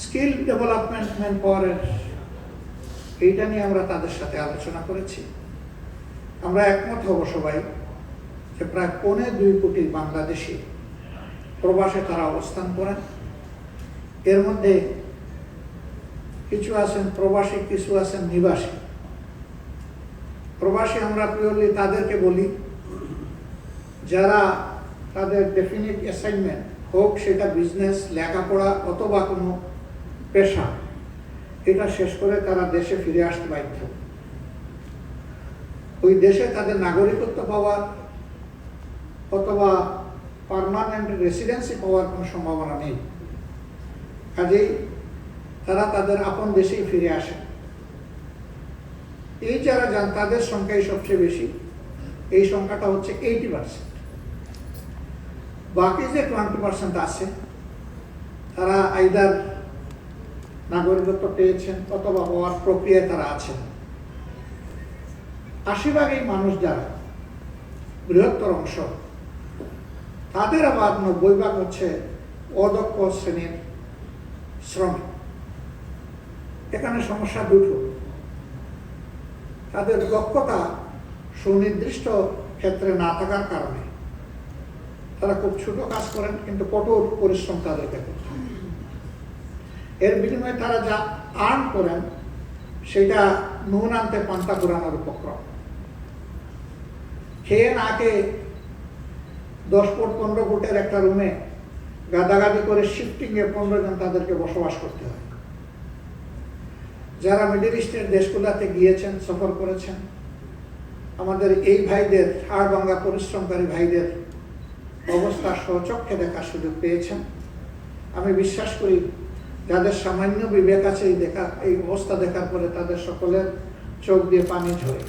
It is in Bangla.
স্কিল ডেভেলপমেন্ট ম্যান পাওয়ারের এইটা নিয়ে আমরা তাদের সাথে আলোচনা করেছি। আমরা একমত হব সবাই যে প্রায় 2.25 কোটি বাংলাদেশি প্রবাসে তারা অবস্থান করেন। এর মধ্যে কিছু আছেন প্রবাসী, কিছু আছেন নিবাসী। প্রবাসী আমরা পিওরলি তাদেরকে বলি যারা তাদের ডেফিনিট অ্যাসাইনমেন্ট হোক সেটা বিজনেস, লেখাপড়া অথবা কোনো পেশা, এটা শেষ করে তারা দেশে ফিরে আসতে বাধ্য। ওই দেশে তাদের নাগরিকত্ব পাওয়ার অথবা পার্মানেন্ট রেসিডেন্সি পাওয়ার কোনো সম্ভাবনা নেই। কাজেই তারা তাদের আপন দেশেই ফিরে আসে। এই যারা যান তাদের সংখ্যাই সবচেয়ে বেশি। এই সংখ্যাটা হচ্ছে 80%। বাকি যে 20% আছে তারা আইদার নাগরিকত্ব পেয়েছেন অথবা হওয়ার প্রক্রিয়ায় তারা আছেন। 80% মানুষ যারা বৃহত্তর অংশ, তাদের আবার 90% হচ্ছে অদক্ষ শ্রেণীর শ্রমিক। এখানে সমস্যা দুটো। তাদের দক্ষতা সুনির্দিষ্ট ক্ষেত্রে না থাকার কারণে তারা খুব ছোট কাজ করেন, কিন্তু কঠোর পরিশ্রম তাদেরকে করতে হয়। এর বিনিময়ে তারা যা আর্ন করেন সেটা নুন আনতে পান্তা ঘুরানোর উপক্রম। খেয়ে না খেয়ে 10 ফুট 15 ফুটের একটা রুমে গাদাগাদি করে শিফটিংয়ে 15 জন তাদেরকে বসবাস করতে হয়। যারা মিডল ইস্টের দেশগুলোতে গিয়েছেন, সফর করেছেন, আমাদের এই ভাইদের, হাড় ভাঙা পরিশ্রমকারী ভাইদের অবস্থা স্বচক্ষে দেখার সুযোগ পেয়েছেন। আমি বিশ্বাস করি যাদের সামান্য বিবেক আছে এই অবস্থা দেখার পরে তাদের সকলের চোখ দিয়ে পানি ঝরে।